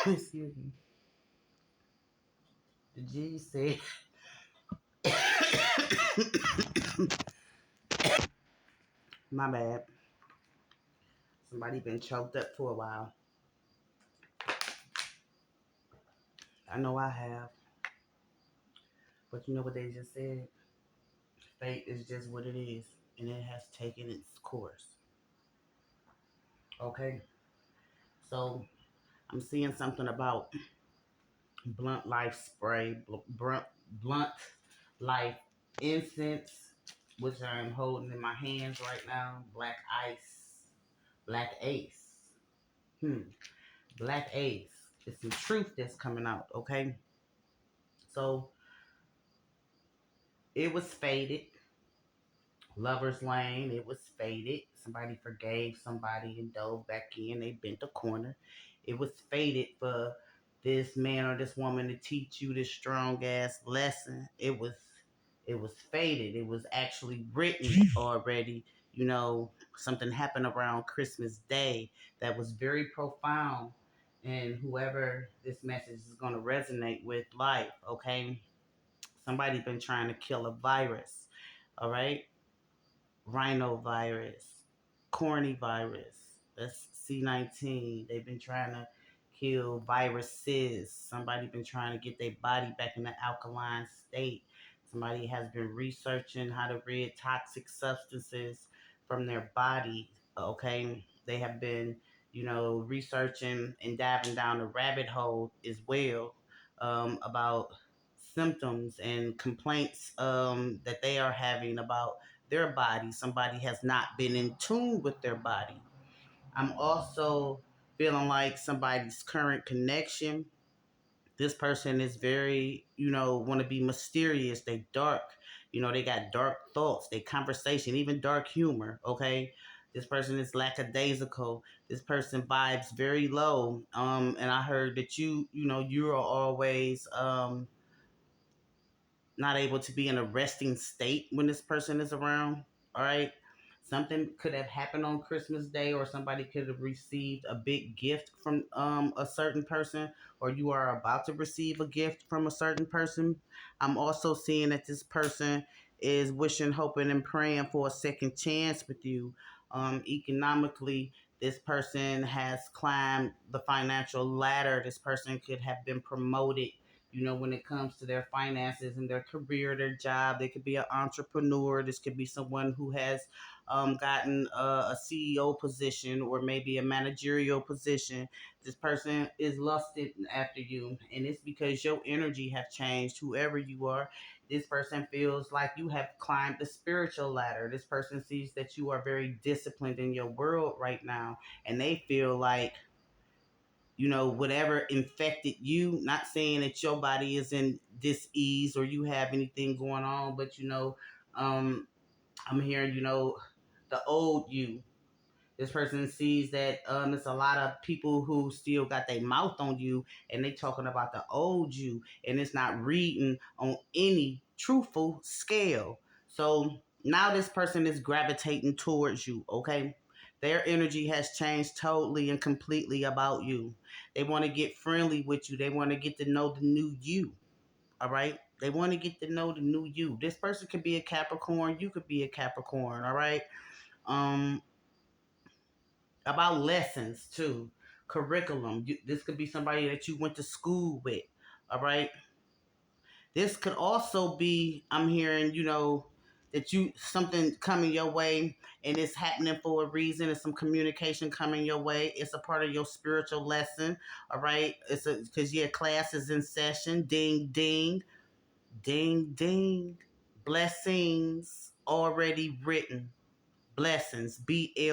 Excuse me. The G said, my bad. Somebody been choked up for a while. I know I have. But you know what they just said? Fate is just what it is. And it has taken its course. Okay? So I'm seeing something about blunt life spray, blunt life incense, which I'm holding in my hands right now. Black ice. Black ace. Hmm. Black ace. It's some truth that's coming out, okay? So it was faded. Lover's Lane, it was faded. Somebody forgave somebody and dove back in. They bent the corner. It was faded for this man or this woman to teach you this strong ass lesson. It was faded. It was actually written already. You know, something happened around Christmas Day that was very profound. And whoever this message is going to resonate with life, okay? Somebody been trying to kill a virus, all right? Rhinovirus, corny virus. That's C19. They've been trying to kill viruses. Somebody been trying to get their body back in the alkaline state. Somebody has been researching how to rid toxic substances from their body. Okay, they have been, researching and diving down the rabbit hole as well about symptoms and complaints that they are having about their body. Somebody has not been in tune with their body. I'm also feeling like somebody's current connection. This person is very, want to be mysterious. They dark. They got dark thoughts. They conversation, even dark humor. Okay. This person is lackadaisical. This person vibes very low. And I heard that you are always not able to be in a resting state when this person is around. All right. Something could have happened on Christmas Day, or somebody could have received a big gift from a certain person, or you are about to receive a gift from a certain person. I'm also seeing that this person is wishing, hoping, and praying for a second chance with you. Economically, this person has climbed the financial ladder. This person could have been promoted, when it comes to their finances and their career, their job. They could be an entrepreneur. This could be someone who has gotten a CEO position or maybe a managerial position. This person is lusted after you, and it's because your energy have changed. Whoever you are, this person feels like you have climbed the spiritual ladder. This person sees that you are very disciplined in your world right now, and they feel like, whatever infected you, not saying that your body is in dis-ease or you have anything going on, but um I'm hearing, the old you. This person sees that it's a lot of people who still got their mouth on you, and they talking about the old you, and it's not reading on any truthful scale. So now this person is gravitating towards you, okay? Their energy has changed totally and completely about you. They want to get friendly with you. They want to get to know the new you. All right. They want to get to know the new you. This person could be a Capricorn. You could be a Capricorn. All right. Um, about lessons too, curriculum. This could be somebody that you went to school with. All right. This could also be, I'm hearing, that you something coming your way and it's happening for a reason. It's some communication coming your way. It's a part of your spiritual lesson. All right. Because your class is in session. Ding ding. Ding ding. Blessings already written. Blessings, Blesson,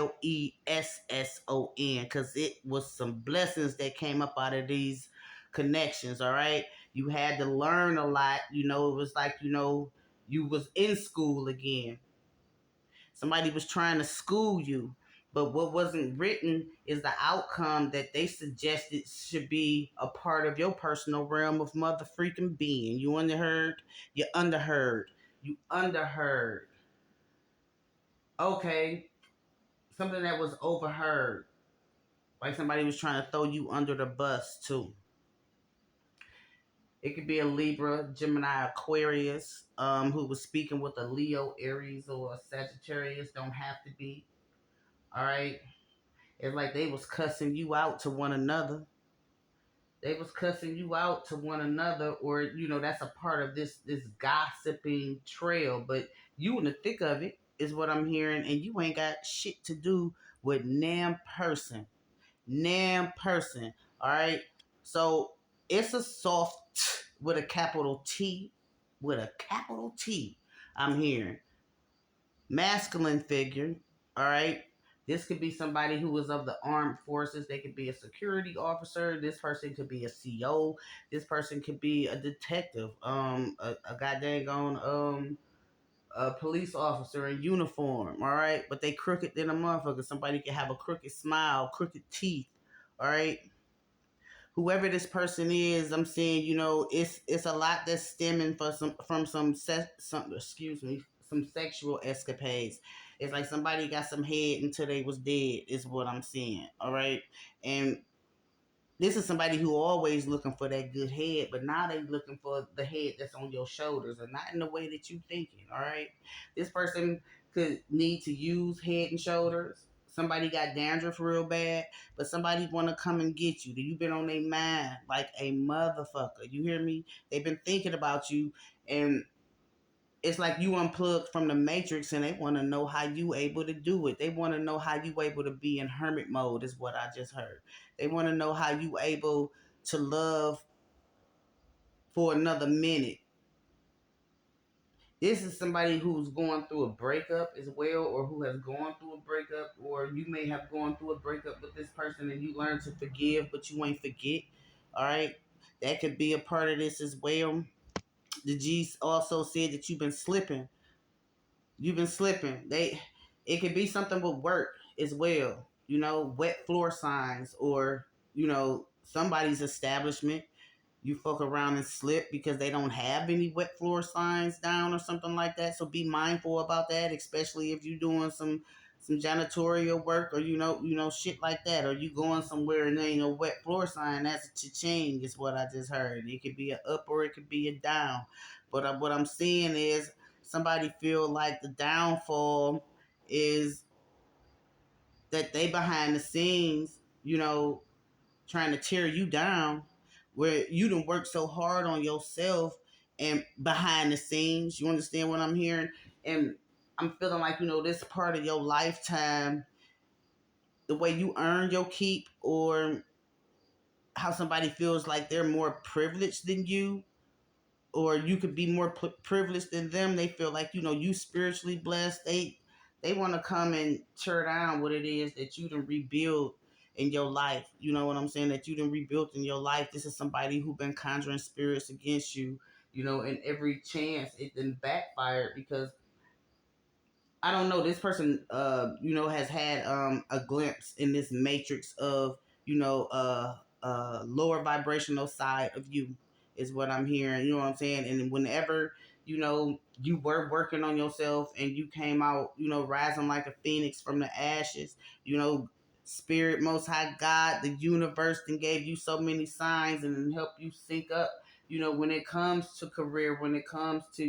because it was some blessings that came up out of these connections. All right, you had to learn a lot. It was like, you was in school again. Somebody was trying to school you, but what wasn't written is the outcome that they suggested should be a part of your personal realm of mother freaking being. You underheard? You underheard. You underheard. Okay, something that was overheard. Like somebody was trying to throw you under the bus too. It could be a Libra, Gemini, Aquarius, who was speaking with a Leo, Aries, or a Sagittarius. Don't have to be. All right. It's like they was cussing you out to one another. They was cussing you out to one another, or that's a part of this gossiping trail. But you in the thick of it is what I'm hearing, and you ain't got shit to do with nam person. All right. So it's a soft with a capital T, with a capital T. I'm hearing masculine figure. All right. This could be somebody who is of the armed forces. They could be a security officer. This person could be a CO. This person could be a detective. A goddamn a police officer in uniform. All right, but they crooked than a motherfucker. Somebody can have a crooked smile, crooked teeth. All right, whoever this person is, I'm saying, it's a lot that's stemming from some excuse me, some sexual escapades. It's like somebody got some head until they was dead, is what I'm saying. All right, and this is somebody who always looking for that good head, but now they looking for the head that's on your shoulders and not in the way that you thinking. All right, this person could need to use head and shoulders. Somebody got dandruff real bad, but somebody want to come and get you. You've been on their mind like a motherfucker. You hear me? They've been thinking about you, and it's like you unplugged from the matrix, and they want to know how you able to do it. They want to know how you able to be in hermit mode, is what I just heard. They want to know how you able to love for another minute. This is somebody who's going through a breakup as well, or who has gone through a breakup, or you may have gone through a breakup with this person and you learn to forgive, but you ain't forget. All right, that could be a part of this as well. The G's also said that you've been slipping. You've been slipping. It could be something with work as well. Wet floor signs, or somebody's establishment. You fuck around and slip because they don't have any wet floor signs down or something like that. So be mindful about that, especially if you're doing some janitorial work, or shit like that, or you going somewhere and there ain't no wet floor sign. That's a cha-ching, is what I just heard. It could be a up or it could be a down. But what I'm seeing is somebody feel like the downfall is that they behind the scenes, trying to tear you down, where you done work so hard on yourself and behind the scenes. You understand what I'm hearing? And I'm feeling like, this part of your lifetime, the way you earn your keep, or how somebody feels like they're more privileged than you, or you could be more privileged than them. They feel like, you spiritually blessed. They want to come and tear down what it is that you done rebuild in your life. You know what I'm saying? That you done rebuilt in your life. This is somebody who been conjuring spirits against you, and every chance it then backfired, because I don't know. This person, has had a glimpse in this matrix of, lower vibrational side of you, is what I'm hearing. You know what I'm saying? And whenever, you were working on yourself and you came out, rising like a phoenix from the ashes, Spirit, Most High God, the universe, then gave you so many signs and help you sync up, when it comes to career, when it comes to,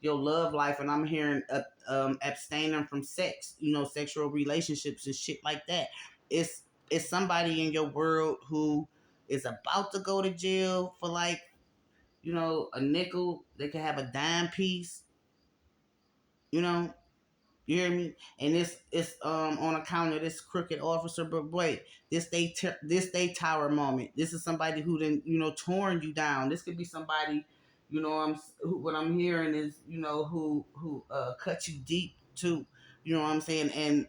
your love life. And I'm hearing abstaining from sex, sexual relationships and shit like that. It's somebody in your world who is about to go to jail for, like, a nickel. They could have a dime piece, you know. You hear me? And it's on account of this crooked officer. But wait, this day tower moment. This is somebody who then torn you down. This could be somebody, what I'm hearing is, who cut you deep too. You know what I'm saying? And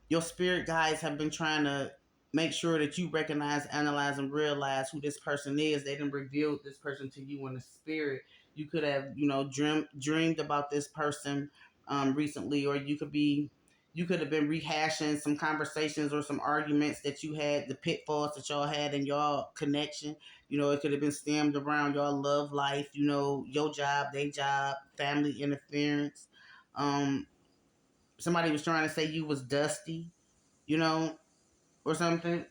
your spirit guides have been trying to make sure that you recognize, analyze, and realize who this person is. They didn't reveal this person to you in the spirit. You could have, dreamed about this person recently, or you could have been rehashing some conversations or some arguments that you had, the pitfalls that y'all had in y'all connection. It could have been stemmed around your love life, your job, their job, family interference. Um, Somebody was trying to say you was dusty, you know, or something.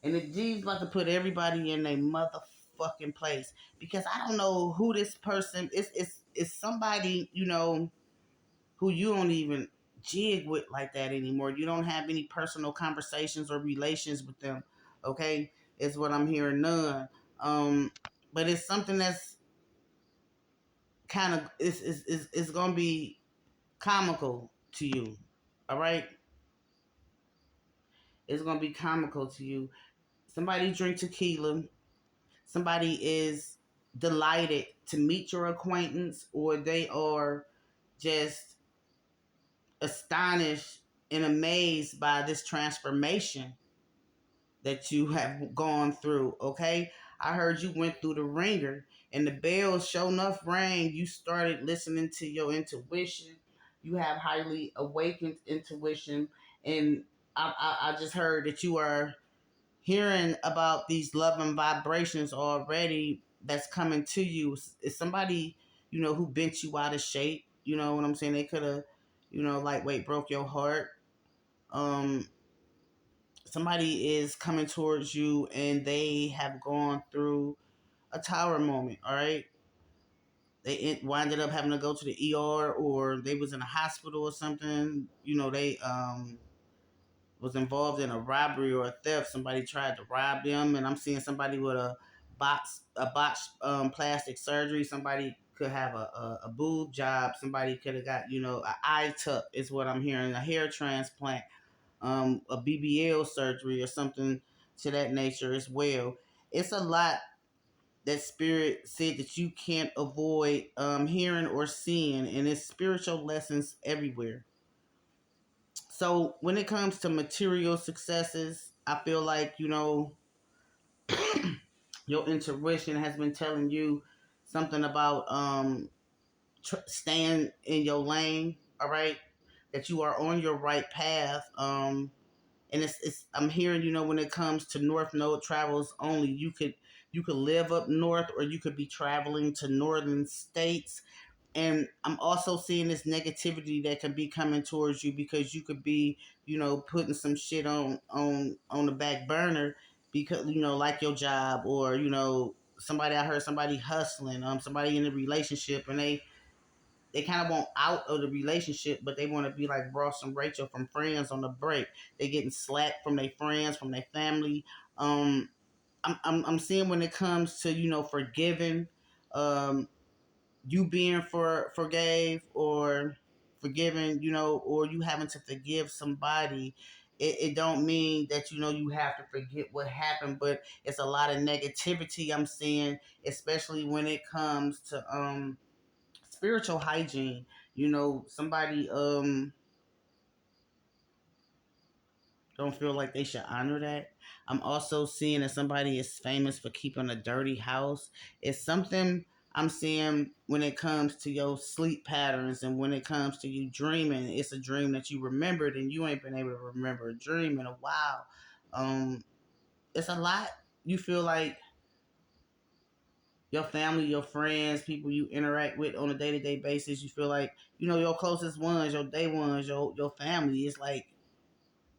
And the G's about to put everybody in their motherfucking fucking place because I don't know who this person is. It's somebody, who you don't even jig with like that anymore. You don't have any personal conversations or relations with them. Okay, is what I'm hearing. None. Um, but it's something that's kind of it's gonna be comical to you. All right, it's gonna be comical to you. Somebody drink tequila. Somebody is delighted to meet your acquaintance, or they are just astonished and amazed by this transformation that you have gone through. Okay, I heard you went through the ringer, and the bells sure enough rang. You started listening to your intuition. You have highly awakened intuition, and I just heard that you are hearing about these loving vibrations already that's coming to you. Is somebody who bent you out of shape? You know what I'm saying? They could have, lightweight broke your heart. Um, Somebody is coming towards you and they have gone through a tower moment. All right, they winded up having to go to the ER, or they was in a hospital or something. They was involved in a robbery or a theft. Somebody tried to rob them, and I'm seeing somebody with a botched plastic surgery. Somebody could have a boob job. Somebody could have got an eye tuck is what I'm hearing, a hair transplant, a BBL surgery or something to that nature as well. It's a lot that spirit said that you can't avoid hearing or seeing, and it's spiritual lessons everywhere. So when it comes to material successes, I feel like your intuition has been telling you something about staying in your lane. All right, that you are on your right path. And it's I'm hearing when it comes to north node travels only, you could live up north, or you could be traveling to northern states. And I'm also seeing this negativity that can be coming towards you because you could be, putting some shit on the back burner because like your job, or somebody, I heard somebody hustling, somebody in a relationship, and they kind of want out of the relationship, but they want to be like Ross and Rachel from Friends on the break. They getting slack from their friends, from their family. Um, I'm seeing when it comes to forgiving, um, you being forgave or forgiven, or you having to forgive somebody. It don't mean that you have to forget what happened, but it's a lot of negativity I'm seeing, especially when it comes to spiritual hygiene. Somebody don't feel like they should honor that. I'm also seeing that somebody is famous for keeping a dirty house. It's something I'm seeing when it comes to your sleep patterns, and when it comes to you dreaming. It's a dream that you remembered, and you ain't been able to remember a dream in a while. Um, it's a lot. You feel like your family, your friends, people you interact with on a day to day basis. You feel like your closest ones, your day ones, your family. It's like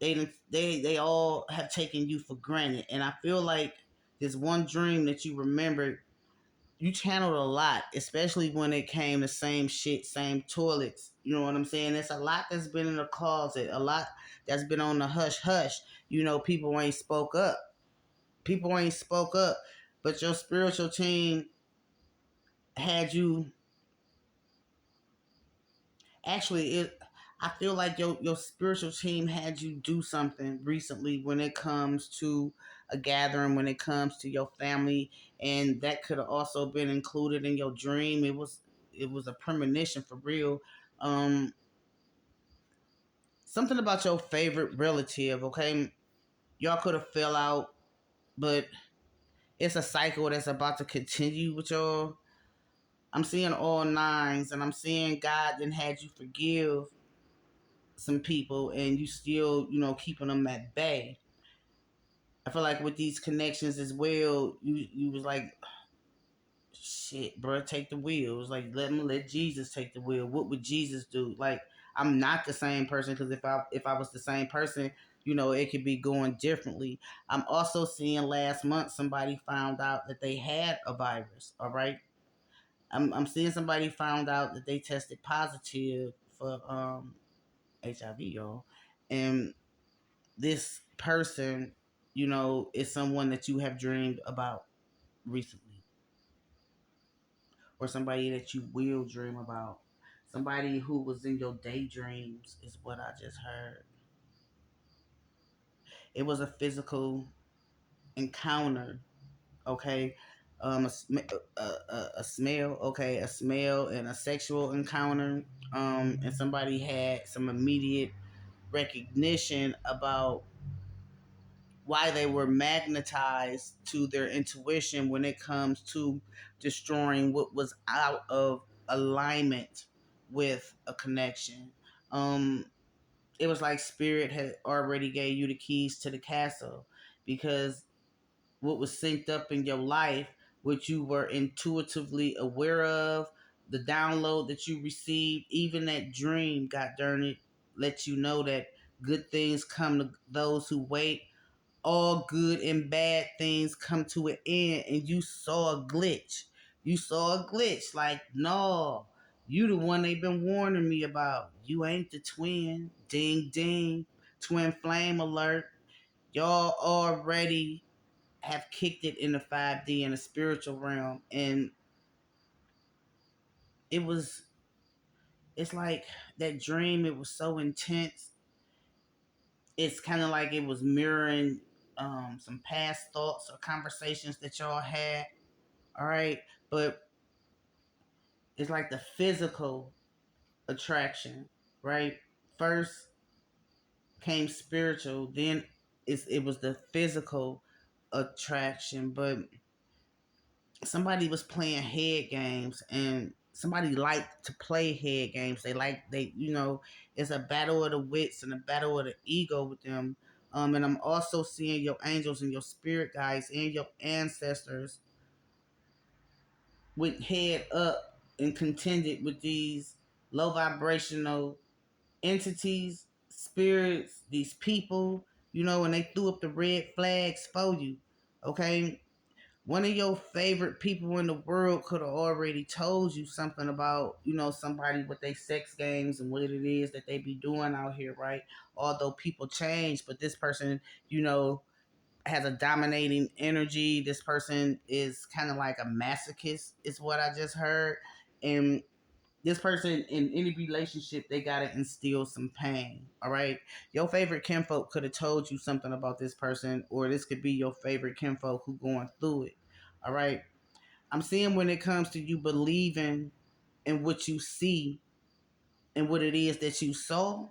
they all have taken you for granted, and I feel like this one dream that you remembered, you channeled a lot, especially when it came to same shit, same toilets. You know what I'm saying? There's a lot that's been in the closet, a lot that's been on the hush hush. People ain't spoke up. People ain't spoke up, but your spiritual team had you. Actually, I feel like your spiritual team had you do something recently when it comes to a gathering, when it comes to your family, and that could have also been included in your dream. It was a premonition for real. Um, Something about your favorite relative. Okay, y'all could have fell out, but it's a cycle that's about to continue with y'all. I'm seeing all nines, and I'm seeing God then had you forgive some people, and you still keeping them at bay. I feel like with these connections as well, you was like, shit, bro, take the wheel. It was like, let Jesus take the wheel. What would Jesus do? Like, I'm not the same person, because if I was the same person, it could be going differently. I'm also seeing last month somebody found out that they had a virus. All right, I'm seeing somebody found out that they tested positive for HIV, y'all, and this person, is someone that you have dreamed about recently, or somebody that you will dream about. Somebody who was in your daydreams is what I just heard. It was a physical encounter, okay? A smell, okay? A smell and a sexual encounter. And somebody had some immediate recognition about why they were magnetized to their intuition when it comes to destroying what was out of alignment with a connection. Um, it was like spirit had already gave you the keys to the castle, because what was synced up in your life, what you were intuitively aware of, the download that you received, even that dream, God darn it, let you know that good things come to those who wait. All good and bad things come to an end, and you saw a glitch. You saw a glitch. Like, no, you the one they've been warning me about. You ain't the twin. Ding ding. Twin flame alert. Y'all already have kicked it in the 5D in the spiritual realm. And it was it's like that dream, it was so intense. It's kind of like it was mirroring some past thoughts or conversations that y'all had. All right, but it's like the physical attraction, right? First came spiritual, then it was the physical attraction. But somebody was playing head games, and somebody liked to play head games. It's a battle of the wits and a battle of the ego with them. And I'm also seeing your angels and your spirit guides and your ancestors with head up and contended with these low vibrational entities, spirits, these people, and they threw up the red flags for you. Okay. One of your favorite people in the world could have already told you something about, somebody with their sex games and what it is that they be doing out here, right? Although people change, but this person, you know, has a dominating energy. This person is kind of like a masochist, is what I just heard. And this person, in any relationship, they gotta instill some pain. All right. Your favorite kinfolk could have told you something about this person, or this could be your favorite kinfolk who going through it. All right. I'm seeing when it comes to you believing in what you see and what it is that you saw,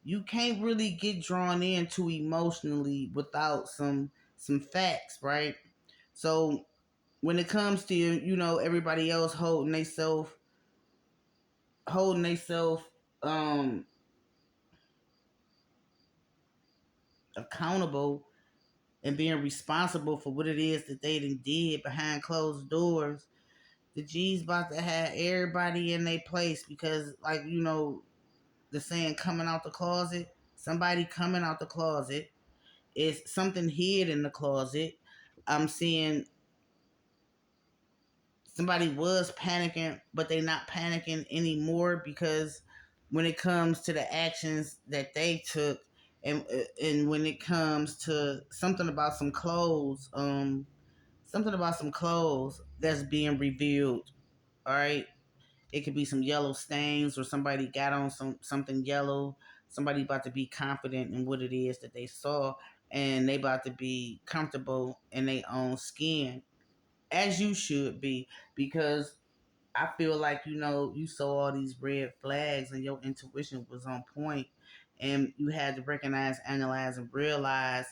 you can't really get drawn in too emotionally without some facts, right? So when it comes to everybody else holding themselves um accountable and being responsible for what it is that they done did behind closed doors, the G's about to have everybody in their place, because the saying coming out the closet, somebody coming out the closet is something hid in the closet. I'm seeing somebody was panicking, but they not panicking anymore, because when it comes to the actions that they took, and when it comes to something about some clothes that's being revealed. All right, it could be some yellow stains, or somebody got on something yellow. Somebody about to be confident in what it is that they saw, and they about to be comfortable in their own skin, as you should be, because I feel like you saw all these red flags and your intuition was on point, and you had to recognize, analyze, and realize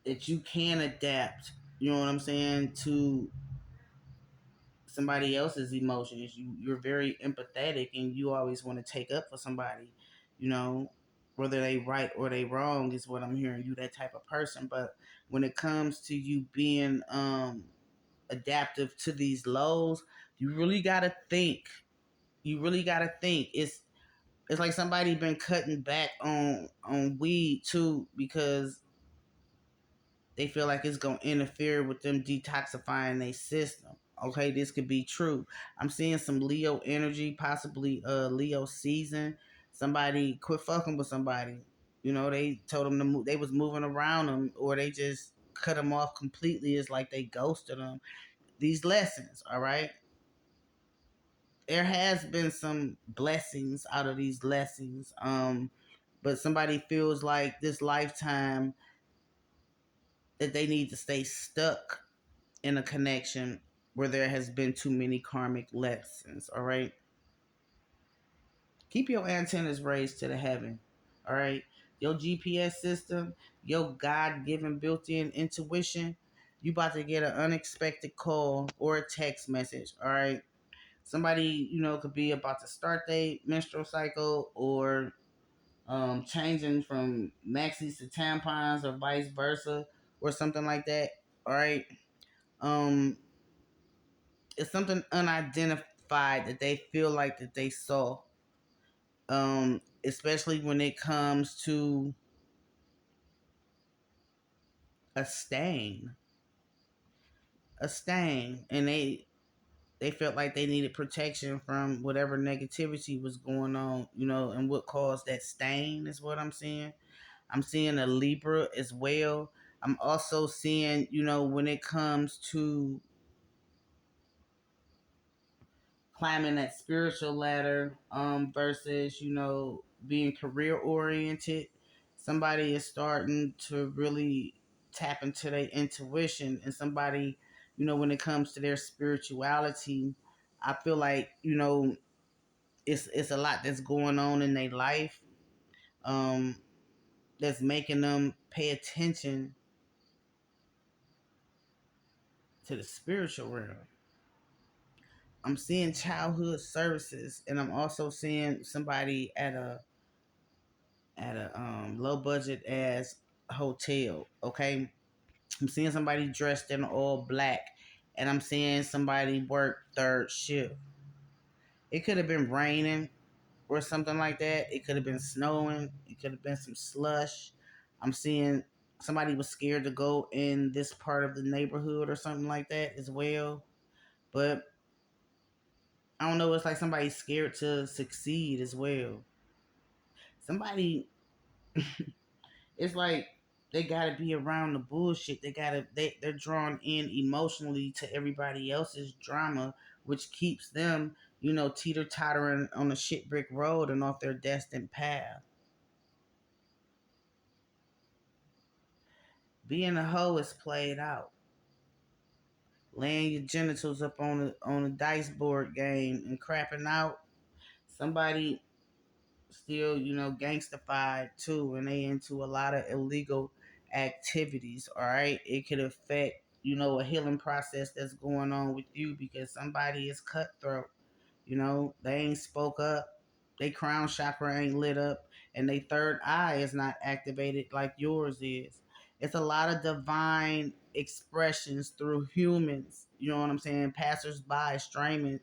that you can adapt. You know what I'm saying, to somebody else's emotions. You're very empathetic, and you always want to take up for somebody. You know, whether they right or they wrong is what I'm hearing. You that type of person, but when it comes to you being adaptive to these lows, you really gotta think. you really gotta think. It's like somebody been cutting back on weed too because they feel like it's gonna interfere with them detoxifying their system. Okay, this could be true. I'm seeing some Leo energy, possibly Leo season. Somebody quit fucking with somebody. You know, they told them to move. They was moving around them, or they just cut them off completely. It's like they ghosted them. These lessons, all right. There has been some blessings out of these lessons. But somebody feels like this lifetime that they need to stay stuck in a connection where there has been too many karmic lessons. All right, keep your antennas raised to the heaven. All right, your GPS system, your God-given built-in intuition. You about to get an unexpected call or a text message. All right, somebody could be about to start their menstrual cycle or changing from maxis to tampons or vice versa or something like that. All right. Um, it's something unidentified that they feel like that they saw. Especially when it comes to a stain, and they felt like they needed protection from whatever negativity was going on, and what caused that stain is what I'm seeing. I'm seeing a Libra as well. I'm also seeing, when it comes to climbing that spiritual ladder versus being career oriented, somebody is starting to really tap into their intuition, and somebody, when it comes to their spirituality, I feel like it's a lot that's going on in their life, um that's making them pay attention to the spiritual realm. I'm seeing childhood services, and I'm also seeing somebody at a low budget as hotel. Okay, I'm seeing somebody dressed in all black, and I'm seeing somebody work third shift. It could have been raining or something like that. It could have been snowing. It could have been some slush. I'm seeing somebody was scared to go in this part of the neighborhood or something like that as well. But I don't know. It's like somebody's scared to succeed as well. Somebody, it's like they gotta be around the bullshit. They're drawn in emotionally to everybody else's drama, which keeps them, teeter tottering on a shit brick road and off their destined path. Being a hoe is played out. Laying your genitals up on a dice board game and crapping out. Somebody still, gangstified too, and they into a lot of illegal activities. All right, it could affect, a healing process that's going on with you because somebody is cutthroat. They ain't spoke up. They crown chakra ain't lit up, and they third eye is not activated like yours is. It's a lot of divine expressions through humans. You know what I'm saying? Passersby,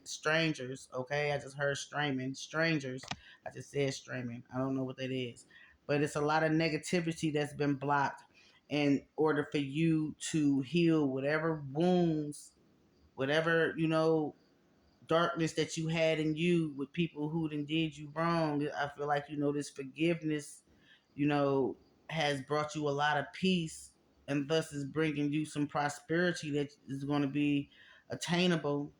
strangers. Okay, I just heard streaming strangers. I just said streaming. I don't know what that is, but it's a lot of negativity that's been blocked in order for you to heal whatever wounds, whatever darkness that you had in you with people who did you wrong. I feel like this forgiveness, you know, has brought you a lot of peace, and thus is bringing you some prosperity that is going to be attainable.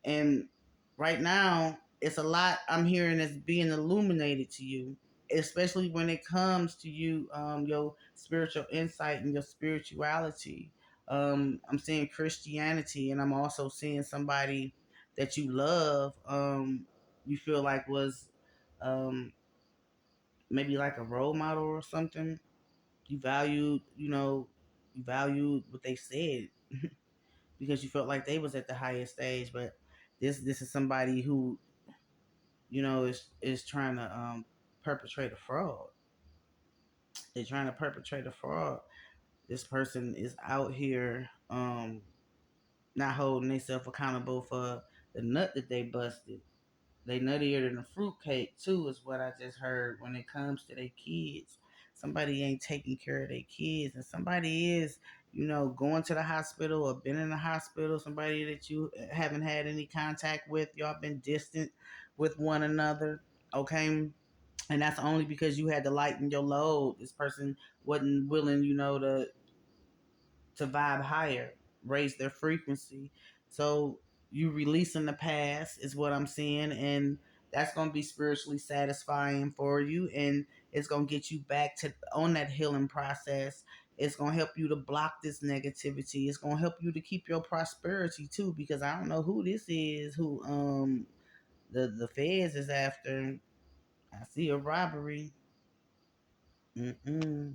And right now, it's a lot I'm hearing that's being illuminated to you, especially when it comes to your spiritual insight and your spirituality. I'm seeing Christianity, and I'm also seeing somebody that you love, you feel like was um, maybe like a role model or something. You valued, you valued what they said because you felt like they was at the highest stage. But this is somebody who is trying to perpetrate a fraud. They're trying to perpetrate a fraud. This person is out here not holding themselves accountable for the nut that they busted. They nuttier than a fruitcake too, is what I just heard when it comes to their kids. Somebody ain't taking care of their kids, and somebody is, going to the hospital or been in the hospital. Somebody that you haven't had any contact with, y'all been distant with one another. Okay, and that's only because you had to lighten your load. This person wasn't willing, to vibe higher, raise their frequency. So you releasing the past is what I'm seeing, and that's gonna be spiritually satisfying for you, and it's gonna get you back to on that healing process. It's gonna help you to block this negativity. It's gonna help you to keep your prosperity too, because I don't know who this is, who the feds is after. I see a robbery. Mm-mm.